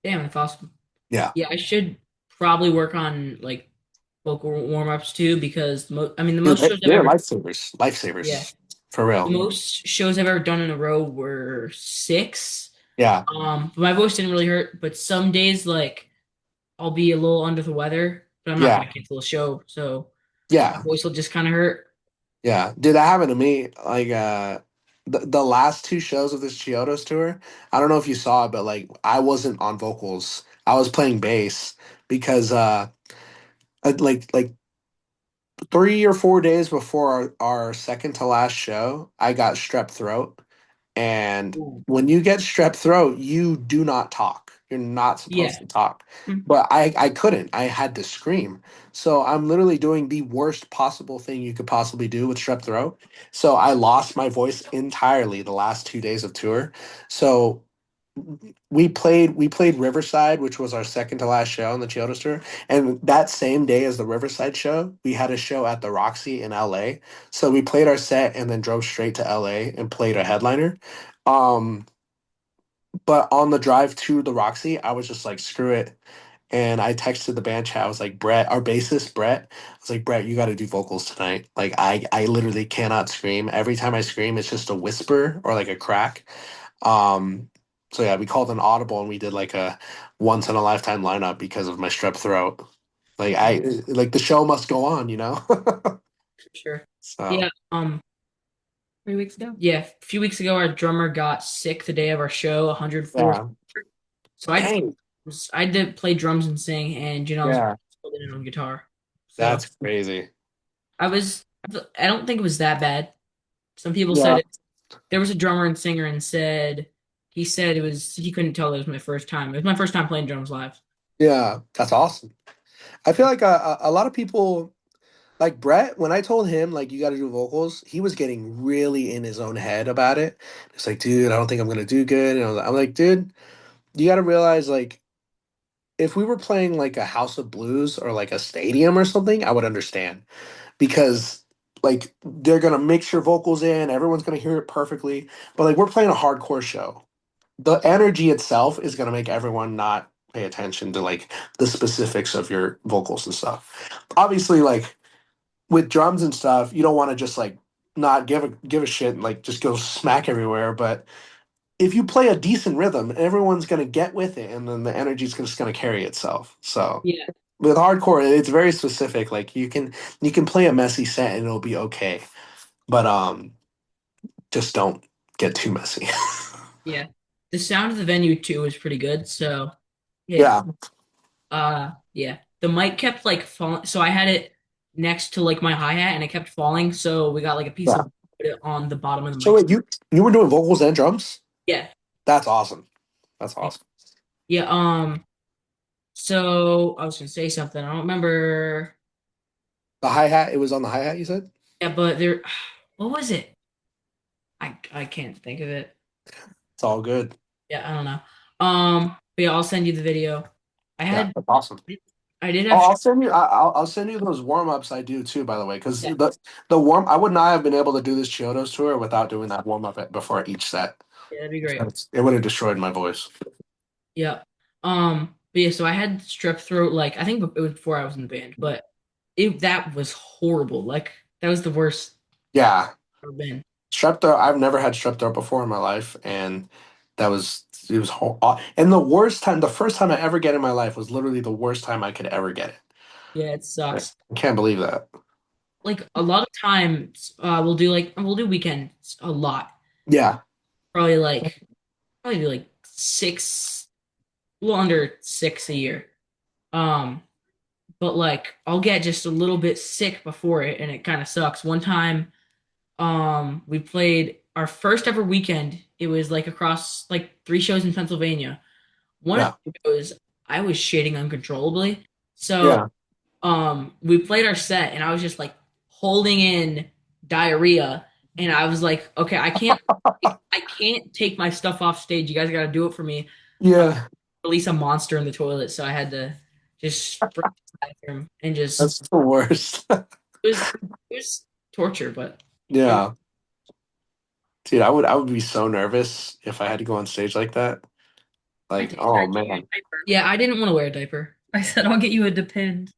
Damn, that's awesome. Yeah. Yeah, I should probably work on like vocal warm-ups too because I mean the Dude, most shows I've they're ever lifesavers. yeah, Lifesavers. For the real. most shows I've ever done in a row were six. Yeah. But my voice didn't really hurt, but some days like I'll be a little under the weather, but I'm not Yeah. gonna cancel a show, so my Yeah. voice will just kind of hurt. Yeah. Dude, that happened to me. Like the last two shows of this Chiodos tour, I don't know if you saw it, but like I wasn't on vocals. I was playing bass because like 3 or 4 days before our second to last show, I got strep throat. And Ooh. when you get strep throat, you do not talk. You're not supposed Yeah. to talk. Hmm. But I couldn't. I had to scream. So I'm literally doing the worst possible thing you could possibly do with strep throat. So I lost my voice entirely the last 2 days of tour. So we played Riverside, which was our second to last show on the Chiodos tour. And that same day as the Riverside show, we had a show at the Roxy in LA. So we played our set and then drove straight to LA and played a headliner. Um, but on the drive to the Roxy, I was just like, screw it. And I texted the band chat. I was like, Brett, our bassist, Brett. I was like, Brett, you got to do vocals tonight. Like, I literally cannot scream. Every time I scream, it's just a whisper or like a crack. Um, so yeah, we called an audible and we did like a once in a lifetime lineup because of my strep throat. Like I like the show must go on, you know? For sure. So Yeah. 3 weeks ago? Yeah, a few weeks ago, our drummer got sick the day of our show, 104th. yeah. So Dang. I did play drums and sing, and I was Yeah. holding in on guitar. So That's crazy. I was, I don't think it was that bad. Some people said Yeah. it. There was a drummer and singer and said he said it was he couldn't tell it was my first time. It was my first time playing drums live. Yeah. That's awesome. I feel like a lot of people like Brett, when I told him like you got to do vocals, he was getting really in his own head about it. It's like, dude, I don't think I'm gonna do good. And I'm like, dude, you got to realize like if we were playing like a House of Blues or like a stadium or something, I would understand because like they're gonna mix your vocals in, everyone's gonna hear it perfectly. But like we're playing a hardcore show. The energy itself is gonna make everyone not pay attention to like the specifics of your vocals and stuff. Obviously, like with drums and stuff, you don't want to just like not give a shit and like just go smack everywhere. But if you play a decent rhythm, everyone's gonna get with it, and then the energy's just gonna carry itself. So Yeah, with hardcore, it's very specific. Like you can play a messy set and it'll be okay, but just don't get too messy. yeah. The sound of the venue too was pretty good. So yeah, Yeah, yeah. The mic kept like falling. So I had it next to like my hi-hat and it kept falling. So we got like a piece yeah. of put it on the bottom of the So mic. wait, you were doing vocals and drums? Yeah. That's awesome. That's awesome. Yeah. So I was gonna say something. I don't remember. The hi hat. It was on the hi hat. You said Yeah, but there. What was it? I can't think of it. it's all good. Yeah, I don't know. But yeah, I'll send you the video. I Yeah, had that's awesome. I did Oh, have I'll send you those warm ups I do too. By the way, because yeah, the warm I would not have been able to do this Chiodos tour without doing that warm up before each set. yeah, that'd be great. It would have destroyed my voice. Yeah. But yeah, so I had strep throat like I think it was before I was in the band, but it that was horrible. Like that was the worst Yeah, I've ever been. strep throat. I've never had strep throat before in my life, and that was it was and the worst time, the first time I ever get it in my life was literally the worst time I could ever get it. Yeah, it I sucks. can't believe that. Like a lot of times, we'll do weekends a lot. Yeah, Probably like probably do like six, a little under six a year. Um, but like I'll get just a little bit sick before it, and it kind of sucks. One time, we played our first ever weekend. It was like across like three shows in Pennsylvania. One of yeah, the shows, I was shitting uncontrollably. So, yeah. we played our set, and I was just like holding in diarrhea, and I was like, okay, I can't take my stuff off stage. You guys got to do it for me. Yeah, Release a monster in the toilet, so I had to just sprint to the bathroom and just that's the worst. it was torture, but it, Yeah, dude, I would be so nervous if I had to go on stage like that. I Like, take oh care of you a man. diaper. yeah, I didn't want to wear a diaper. I said I'll get you a Depend.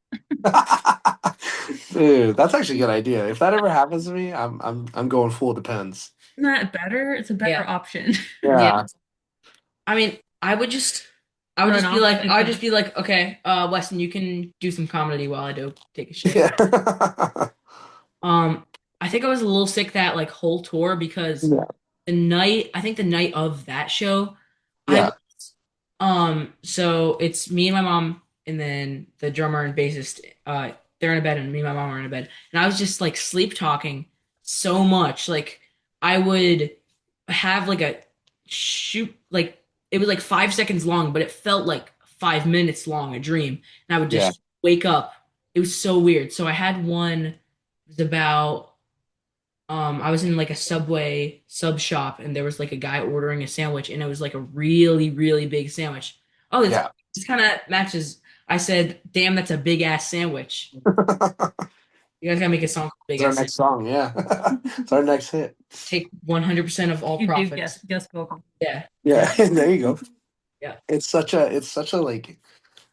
Dude, that's actually a good idea. If that ever happens to me, I'm going full depends. Isn't that better? It's a better Yeah, option. yeah. Yeah. I mean, I would Run just be off like, and I would just be like, okay, Weston, you can do some comedy while I do take a shit. Yeah. Um, I think I was a little sick that like whole tour because Yeah. I think the night of that show, I Yeah. so it's me and my mom, and then the drummer and bassist, they're in a bed, and me and my mom are in a bed, and I was just like sleep talking so much, like I would have like a shoot, like it was like 5 seconds long, but it felt like 5 minutes long, a dream, and I would Yeah. just wake up. It was so weird. So I had one. It was about I was in like a Subway sub shop, and there was like a guy ordering a sandwich, and it was like a really, really big sandwich. Oh, Yeah. this kind of matches. I said, "Damn, that's a big ass sandwich." You guys gotta make a song called "Big It's our Ass Sandwich." next song. Yeah. It's our next hit. Take 100% of all You do profits. guest vocal. Yeah, Yeah. There you go. yeah, It's such a like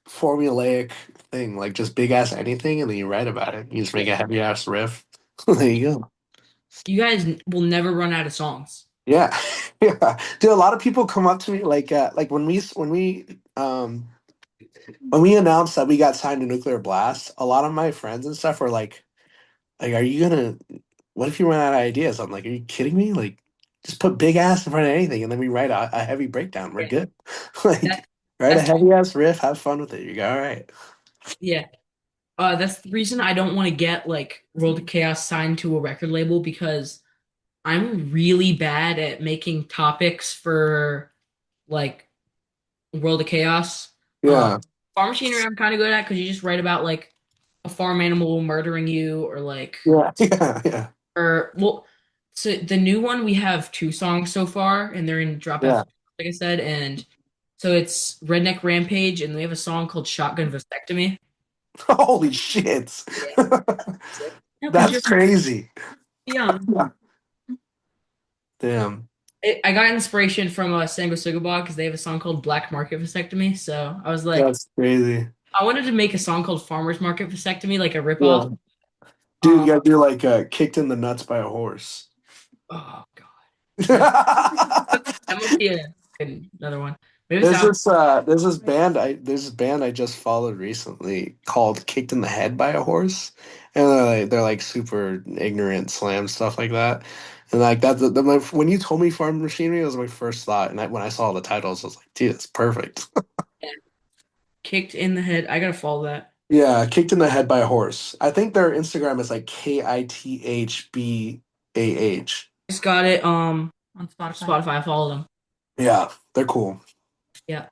formulaic thing, like just big ass anything, and then you write about it. You just make yeah. a heavy ass riff. There you go. You guys will never run out of songs. Yeah, yeah. Dude, a lot of people come up to me like when we announced that we got signed to Nuclear Blast, a lot of my friends and stuff were like, are you gonna? What if you run out of ideas? I'm like, are you kidding me? Like, just put big ass in front of anything, and then we write a heavy breakdown. We're Yeah, good. that, Like, write a that's heavy ass riff, have fun with it. You go all right. yeah. That's the reason I don't want to get like World of Chaos signed to a record label because I'm really bad at making topics for like World of Chaos. Um, Yeah, Farm Machinery I'm kind of good at because you just write about like a farm animal murdering you or like yeah, yeah, yeah, or well, so the new one we have two songs so far and they're in drop F yeah. like I said, and so it's Redneck Rampage and we have a song called Shotgun Vasectomy. Holy shit! Yeah. No, because That's you're crazy. young. Damn. I got inspiration from Sango Sugaba because they have a song called Black Market Vasectomy. So I was like, That's crazy. I wanted to make a song called Farmer's Market Vasectomy, like a ripoff. Yeah. Dude, you Um, gotta do like kicked in the nuts by a horse. oh God, that that must be another one. Maybe it's out. There's this band I just followed recently called Kicked in the Head by a Horse. And they're like super ignorant slam stuff like that. And like when you told me farm machinery, it was my first thought. And when I saw the titles, I was like, dude, it's perfect. Kicked in the head. I gotta follow that. Yeah, Kicked in the Head by a Horse. I think their Instagram is like KITHBAH. Just got it. On Spotify. Spotify. I follow them. Yeah, they're cool. Yeah.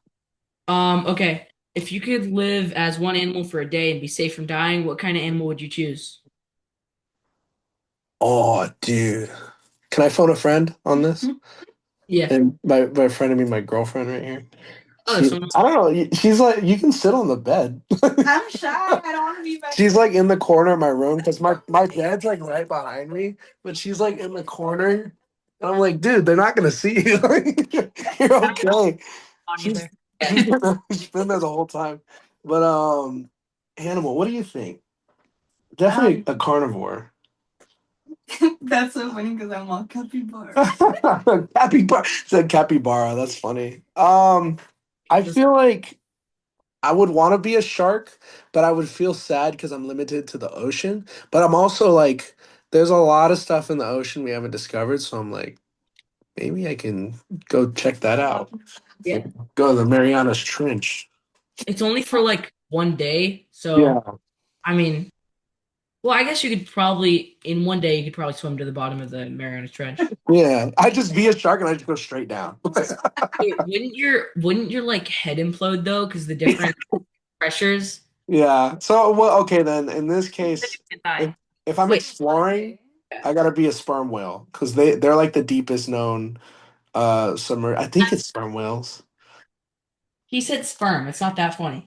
Okay. If you could live as one animal for a day and be safe from dying, what kind of animal would you choose? Oh, dude. Can I phone a friend on this? Yeah. And by friend, I mean my girlfriend right here. Oh, there's She, someone. I don't know. She's like, you can sit on the bed. I'm shy. I don't want to be back. She's like in the corner of my room because my bed's like right behind me, but she's like in the corner. And I'm like, dude, they're not gonna see you. You're okay. On you She's there. she's been there the whole time. But animal, what do you think? Definitely a carnivore. That's so funny because I'm all capybara. Capybara said capybara. That's funny. I feel like I would want to be a shark, but I would feel sad because I'm limited to the ocean. But I'm also like, there's a lot of stuff in the ocean we haven't discovered, so I'm like, maybe I can go check that out. Yeah. Go to the Marianas Trench. It's only for like one day, so Yeah, I mean, well, I guess you could probably in one day you could probably swim to the bottom of the Mariana Trench. yeah. I just be a shark and I just go straight down. Wait, wouldn't your like head implode though? Because the different pressures. Yeah. So, well, okay then. In this Then case, you can if die. if I'm Wait, exploring, I gotta be a sperm whale because they're like the deepest known submer. I think it's sperm whales. he said sperm. It's not that funny.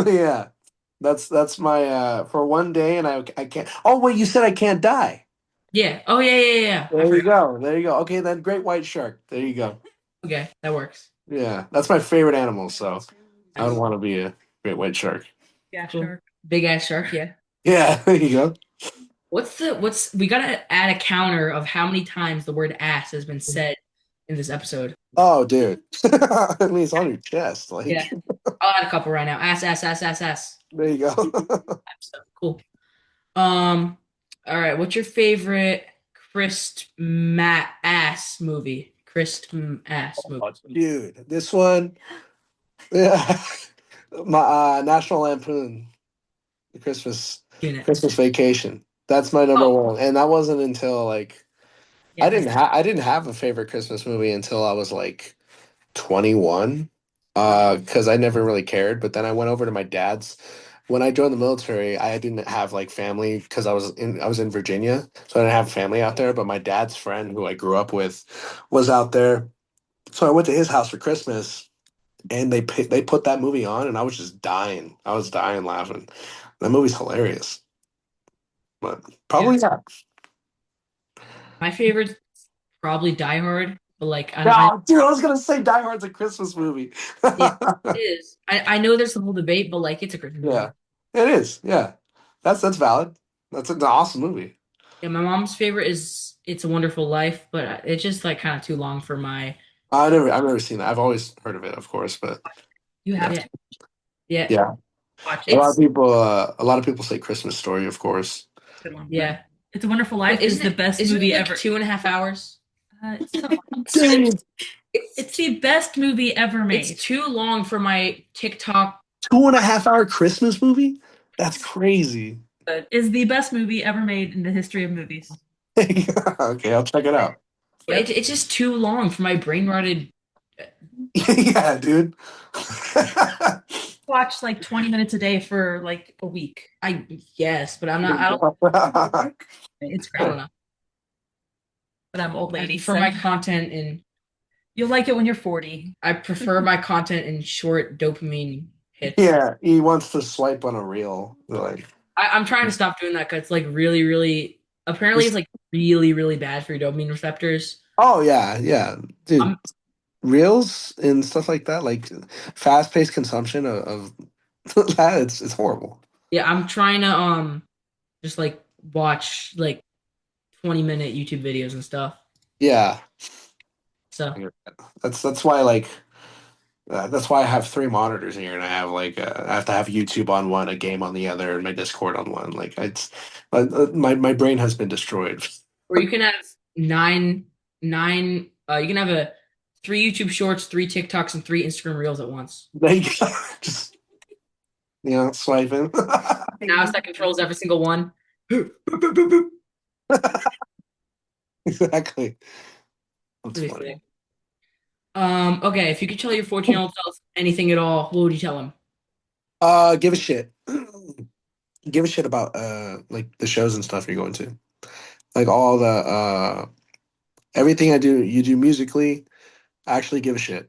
Yeah. That's my for one day and I can't. Oh wait, you said I can't die. Yeah. Oh yeah, yeah, yeah, yeah. I There you forgot. go. There you go. Okay, then great white shark. There you go. Okay, that works. Yeah, that's my favorite animal, so I would Nice. want to be a great white shark. Yeah, Cool. sure. Big ass shark. Yeah. Yeah, there you go. What's we gotta add a counter of how many times the word ass has been said in this episode. Oh, dude. I mean, it's on your chest. Yeah. Like, I'll add a couple right now. Ass, ass, ass, ass, ass. there you go. So, cool. Um, all right. What's your favorite Chris Matt ass movie? Chris ass movie. Dude, this one, yeah, my National Lampoon, the Unit. Christmas Vacation. That's my number Oh, one, and that wasn't until like Yeah, I didn't have a favorite Christmas movie until I was like 21, because I never really cared. But then I went over to my dad's. When I joined the military, I didn't have like family because I was in Virginia, so I didn't have family out there. But my dad's friend, who I grew up with, was out there. So I went to his house for Christmas, and they put that movie on, and I was just dying. I was dying laughing. That movie's hilarious, but yeah. probably not. My favorite probably Die Hard, but like No, dude, I was gonna say Die Hard's a Christmas movie. it is. I know there's the whole debate, but like it's a Christmas movie. Yeah, it is. Yeah, that's valid. That's an awesome movie. Yeah, my mom's favorite is It's a Wonderful Life, but it's just like kind of too long for my. I've never seen that. I've always heard of it, of course, but you have yeah, Yeah, to yeah. yeah. watch A it. lot of It's people, a lot of people say Christmas Story, of course. Good one. yeah. It's a Wonderful Life But is the best isn't movie it like ever. 2.5 hours? It's, so, Dude, it's the best movie ever made. It's too long for my TikTok. 2.5 hour Christmas movie? That's crazy. It is the best movie ever made in the history of movies. Okay, I'll check it out. But it's just too long for my brain rotted. Yeah, dude. Watch like 20 minutes a day for like a week. I Yes, but I'm not. I don't. It's I great. don't know. But I'm old lady. For So my content in, you'll like it when you're 40. I prefer my content in short dopamine hits. Yeah, he wants to swipe on a reel. Like, I'm trying to stop doing that because it's like really, really. Apparently, it's like really, really bad for your dopamine receptors. Oh yeah, yeah, dude. I'm Reels and stuff like that, like fast-paced consumption of that, it's horrible. yeah, I'm trying to just like watch like 20-minute YouTube videos and stuff. Yeah, So that's why like that's why I have three monitors here, and I have like I have to have YouTube on one, a game on the other, and my Discord on one. Like it's my brain has been destroyed. or you can have nine. You can have a three YouTube Shorts, three TikToks, and three Instagram Reels at once. Like just swiping. Mouse that controls every single one. Exactly. That's Pretty funny. sick. Okay, if you could tell your 14-year-old self anything at all, what would you tell him? Give a shit. Give a shit about like the shows and stuff you're going to. Like all the everything I do, you do musically, actually give a shit.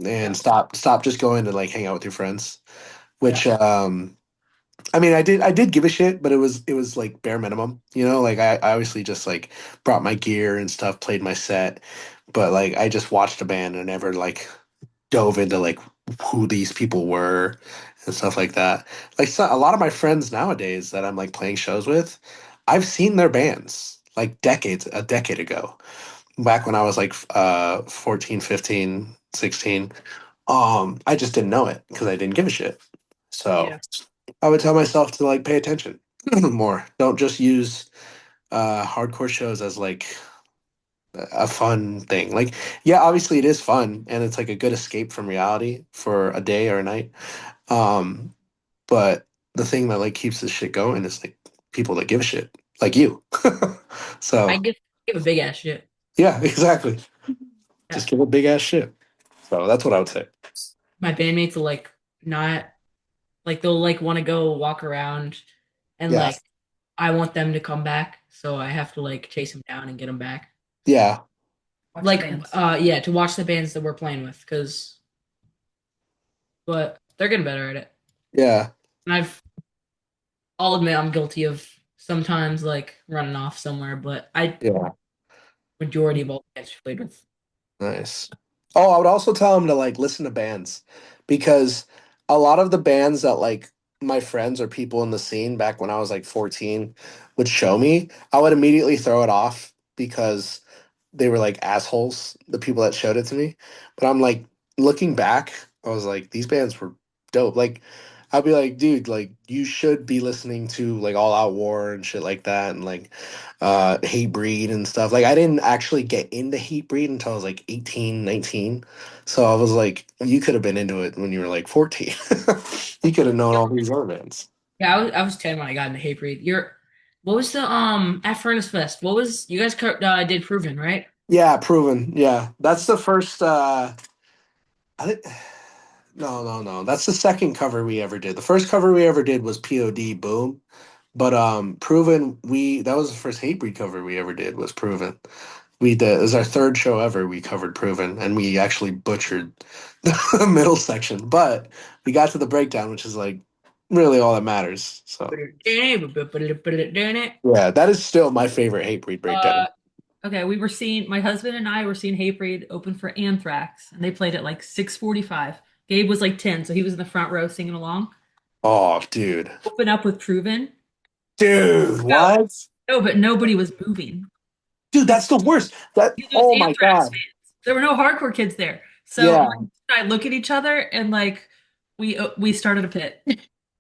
And Yeah, stop just going to like hang out with your friends. yeah, Which I mean I did give a shit, but it was like bare minimum, like I obviously just like brought my gear and stuff, played my set, but like I just watched a band and never like dove into like who these people were and stuff like that. Like a lot of my friends nowadays that I'm like playing shows with, I've seen their bands like a decade ago, back when I was like 14, 15, 16. I just didn't know it because I didn't give a shit. So yeah. I would tell myself to like pay attention more. Don't just use hardcore shows as like a fun thing. Like, yeah, obviously it is fun and it's like a good escape from reality for a day or a night. Um, but the thing that like keeps this shit going is like people that give a shit, like you. I So give a big ass shit. yeah, exactly. Yeah. Just give a big ass shit. So that's what I would say. My bandmates will like not like they'll like want to go walk around and Yeah. like I want them to come back, so I have to like chase them down and get them back. Yeah. Watch the Like bands. yeah, to watch the bands that we're playing with because but they're getting better at it. Yeah. And I'll admit I'm guilty of sometimes like running off somewhere, but I Yeah. majority of all the bands we played with. Nice. Oh, I would also tell him to like listen to bands because a lot of the bands that like my friends or people in the scene back when I was like 14 would show me, I would immediately throw it off because they were like assholes, the people that showed it to me. But I'm like, looking back, I was like, these bands were dope. Like, I'd be like, dude, like, you should be listening to like All Out War and shit like that, and like Hate Breed and stuff. Like, I didn't actually get into Hate Breed until I was like 18, 19. So I was like, you could have been into it when you were like 14. You could have known all these other bands. Yeah, I was 10 when I got into Hatebreed. What was the at Furnace Fest? What was you guys did Proven, right? Yeah, Proven. Yeah, that's the first. I did, no, no, no. That's the second cover we ever did. The first cover we ever did was POD Boom. But Proven, we that was the first Hatebreed cover we ever did was Proven. We did it was our third show ever we covered Proven and we actually butchered the middle section. But we got to the breakdown, which is like really all that matters. So yeah, that is still my favorite Hatebreed Uh, breakdown. Okay, my husband and I were seeing Hatebreed open for Anthrax, and they played at like 6:45. Gabe was like 10, so he was in the front row singing along. Oh, dude. Open up with Proven. Dude, No, what? no, but nobody was moving. Dude, that's the worst. That These oh my Anthrax God. fans. There were no hardcore kids there. So my Yeah. husband and I look at each other and like we started a pit.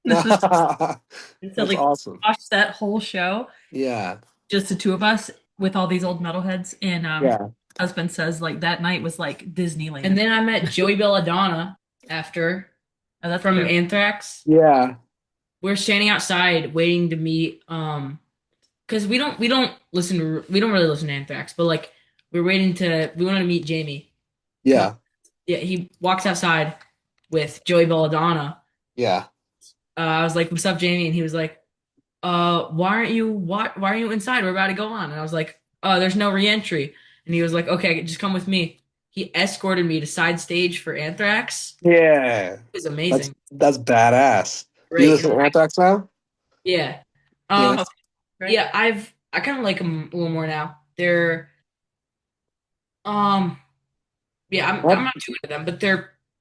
This was and so That's like awesome. watched that whole show, Yeah. just the two of us with all these old metalheads. And Yeah. husband says like that night was like Disneyland. and then I met Joey Belladonna after Oh, that's from true. Anthrax. Yeah. We're standing outside waiting to meet because we don't really listen to Anthrax, but like we wanted to meet Jamie. So Yeah. yeah, he walks outside with Joey Belladonna. Yeah. I was like, "What's up, Jamie?" And he was like, why aren't you inside? We're about to go on." And I was like, there's no reentry." And he was like, "Okay, just come with me." He escorted me to side stage for Anthrax. Yeah. It was That's amazing. that's badass. Do you Great. listen And to Anthrax now? Yeah. Yeah. Um, yeah, I kind of like them a little more now. Um, yeah, I'm What? not too into them, but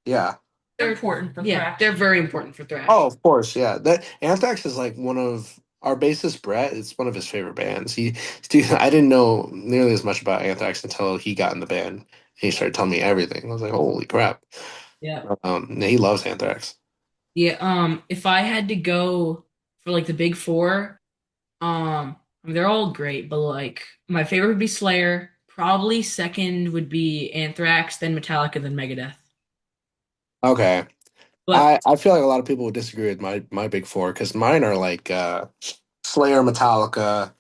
Yeah. They're important for yeah, thrash. they're very important for thrash. Oh, of course, yeah. That Anthrax is like one of our bassist Brett. It's one of his favorite bands. Dude, I didn't know nearly as much about Anthrax until he got in the band. He started telling me everything. I was like, holy crap. Yeah. He loves Anthrax. Yeah, if I had to go for like the big four, I mean, they're all great, but like my favorite would be Slayer. Probably second would be Anthrax, then Metallica, then Megadeth. Okay. But I feel like a lot of people would disagree with my big four because mine are like Slayer, Metallica,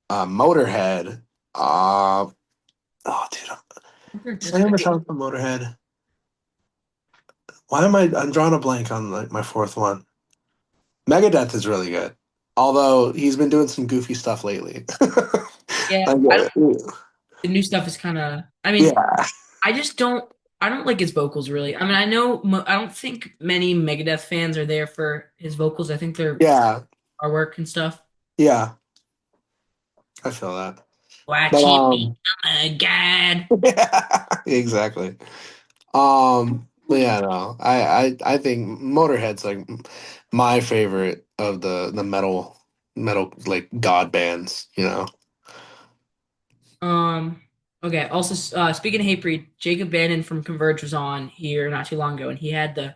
Motorhead. Uh, oh, dude, They're just Slayer, good. Metallica, Motorhead. Why am I'm drawing a blank on like my fourth one. Megadeth is really good, although he's been doing some goofy stuff lately. yeah, Like, the new stuff is kind of. I mean, yeah, I just don't. I don't like his vocals really. I mean, I don't think many Megadeth fans are there for his vocals. I think they're yeah, our work and stuff. yeah. I feel that, but Watch him become a god. yeah, exactly. But yeah, no, I think Motorhead's like my favorite of the metal like god bands. You know. Um. Okay. Also, speaking of Hatebreed, Jacob Bannon from Converge was on here not too long ago, and he had the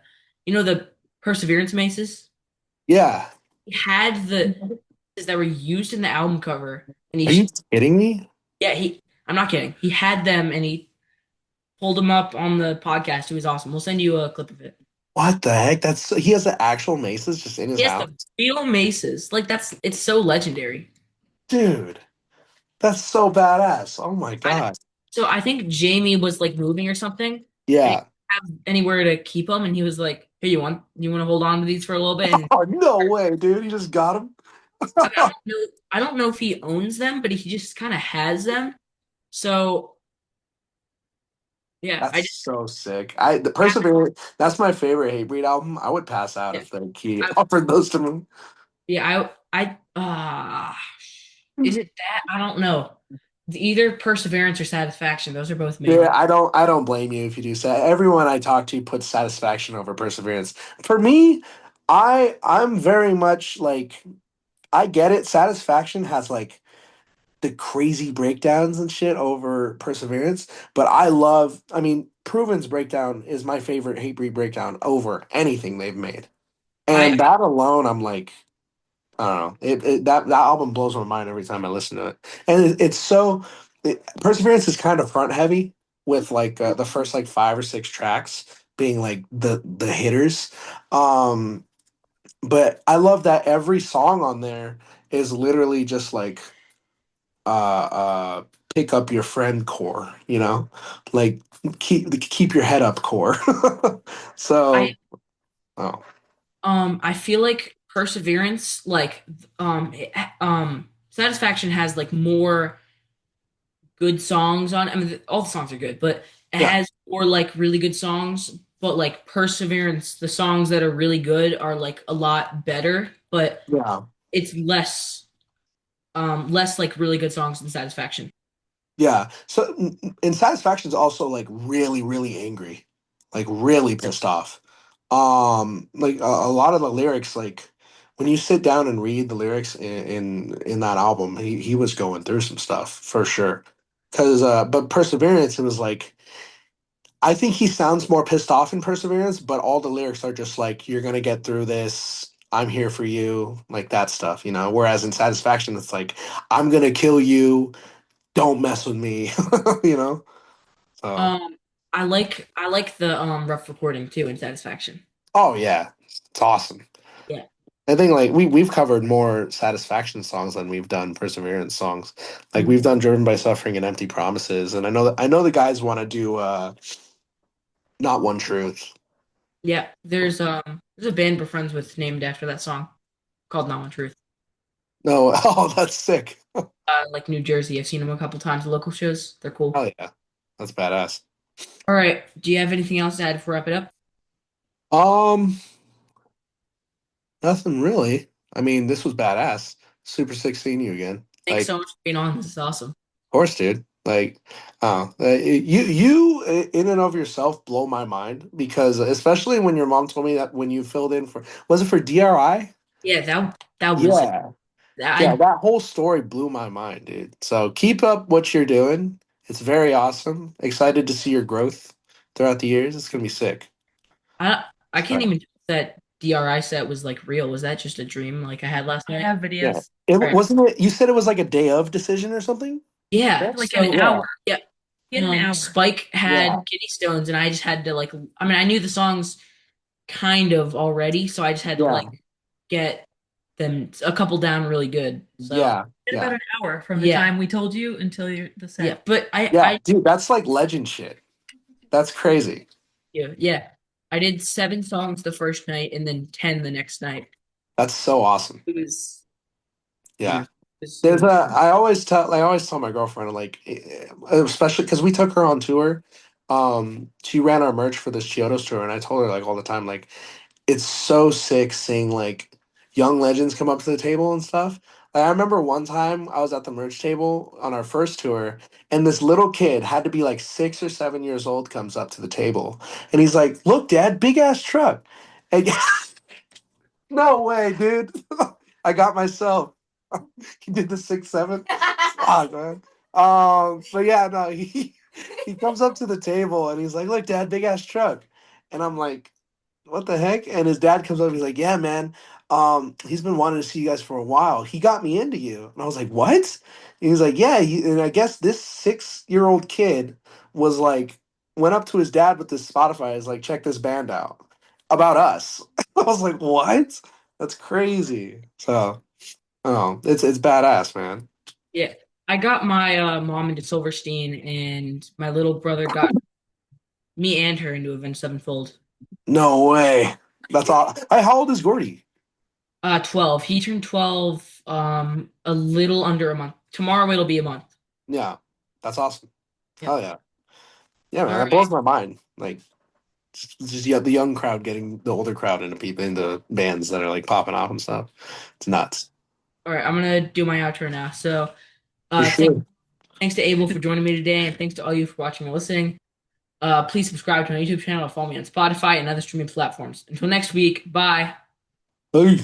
Perseverance maces. Yeah. He had the that were used in the album cover, and Are you kidding me? yeah, I'm not kidding. He had them, and he pulled them up on the podcast. It was awesome. We'll send you a clip of it. What the heck? He has the actual maces just in his He has house, the real maces. Like it's so legendary. dude. That's so badass. Oh my I god. so I think Jamie was like moving or something, and he didn't Yeah. have anywhere to keep them, and he was like, "Hey, you want to hold on to these for a little bit?" And Oh no way, dude. You just got him. I mean, I don't know if he owns them, but he just kind of has them. So yeah, I That's just so sick. The Perseverance, that's my favorite Hatebreed album. I would pass out yeah, if the key I, offered those to me. yeah, is it that? I don't know. Either Perseverance or Satisfaction. Those are both Yeah, amazing. I don't blame you if you do say everyone I talk to puts Satisfaction over Perseverance. For me, I'm very much like I get it. Satisfaction has like the crazy breakdowns and shit over Perseverance, but I mean, Proven's breakdown is my favorite Hatebreed breakdown over anything they've made. I And that alone, I'm like, I don't know. That album blows my mind every time I listen to it. And it's so Perseverance is kind of front heavy with like the first like five or six tracks being like the hitters. Um, but I love that every song on there is literally just like pick up your friend core, you know? Like keep your head up core. I So, oh, I feel like Perseverance, like Satisfaction has like more good songs on. I mean, all the songs are good, but it yeah. has more like really good songs. But like Perseverance, the songs that are really good are like a lot better, but Yeah. it's less like really good songs than Satisfaction. Yeah. So and Satisfaction's also like really, really angry, like really pissed off. Like a lot of the lyrics, like when you sit down and read the lyrics in that album, he was going through some stuff for sure. Cause but Perseverance, it was like I think he sounds more pissed off in Perseverance, but all the lyrics are just like you're gonna get through this. I'm here for you, like that stuff, you know. Whereas in Satisfaction, it's like I'm gonna kill you, don't mess with me, you know? So, Um, I like the rough recording too in Satisfaction. oh yeah, it's awesome. Yeah. I think like we've covered more Satisfaction songs than we've done Perseverance songs. Like Mhm. we've done Driven by Suffering and Empty Promises, and I know the guys want to do Not One Truth. Yeah. There's a band we're friends with named after that song called Not One Truth. No, oh that's sick. Like New Jersey. I've seen them a couple times at local shows. They're cool. Oh yeah, that's badass. All right. Do you have anything else to add before we wrap it up? Um, nothing really. I mean, this was badass. Super sick seeing you again. Thanks Like, so much for being on. This is awesome. of course, dude. Like, you in and of yourself blow my mind because especially when your mom told me that when you filled in for was it for DRI? Yeah, that was it. Yeah. Yeah, I that whole story blew my mind, dude. So keep up what you're doing. It's very awesome. Excited to see your growth throughout the years. It's gonna be sick. I I can't So, even tell if that DRI set was like real. Was that just a dream like I had last I night? have yeah. videos. It All right. wasn't it. You said it was like a day of decision or something. Yeah. Like an So hour. yeah. In an hour. Spike had Yeah. Kidney Stones, and I just had to like. I mean, I knew the songs kind of already, so I just had to Yeah. like get them a couple down really good. So Yeah. In about Yeah. an hour from the yeah, time we told you until the yeah. set. But Yeah. Dude, that's like legend shit. That's crazy. yeah, I did 7 songs the first night and then 10 the next night. That's so awesome. It was it Yeah. was it There's a was I always tell my girlfriend like especially because we took her on tour. She ran our merch for this Chiodos tour, and I told her like all the time like it's so sick seeing like young legends come up to the table and stuff. Like, I remember one time I was at the merch table on our first tour, and this little kid had to be like 6 or 7 years old comes up to the table, and he's like, "Look, Dad, big ass truck." And no way, dude. I got myself. He did the 6'7". Fuck, man. But yeah, no, he comes up to the table and he's like, "Look, Dad, big ass truck," and I'm like, "What the heck?" And his dad comes up, and he's like, "Yeah, man. He's been wanting to see you guys for a while. He got me into you." And I was like, "What?" And he's like, "Yeah." And I guess this 6-year-old kid was like, went up to his dad with this Spotify. Is like, "Check this band out about us." I was like, "What?" That's crazy. So, oh, it's badass, man. yeah. I got my mom into Silverstein, and my little brother got me and her into Avenged Sevenfold. No way. That's all. Hey, how old is Gordy? 12. He turned 12 a little under a month. Tomorrow it'll be a month. Yeah, that's awesome. Yep. Hell yeah. Yeah, man, All that right. blows my mind. Like, just yeah, the young crowd getting the older crowd into people into bands that are like popping off and stuff. It's nuts. All right, I'm gonna do my outro now. So, For thanks sure. thanks to Abel for joining me today, and thanks to all you for watching and listening. Please subscribe to my YouTube channel and follow me on Spotify and other streaming platforms. Until next week, bye. Hey.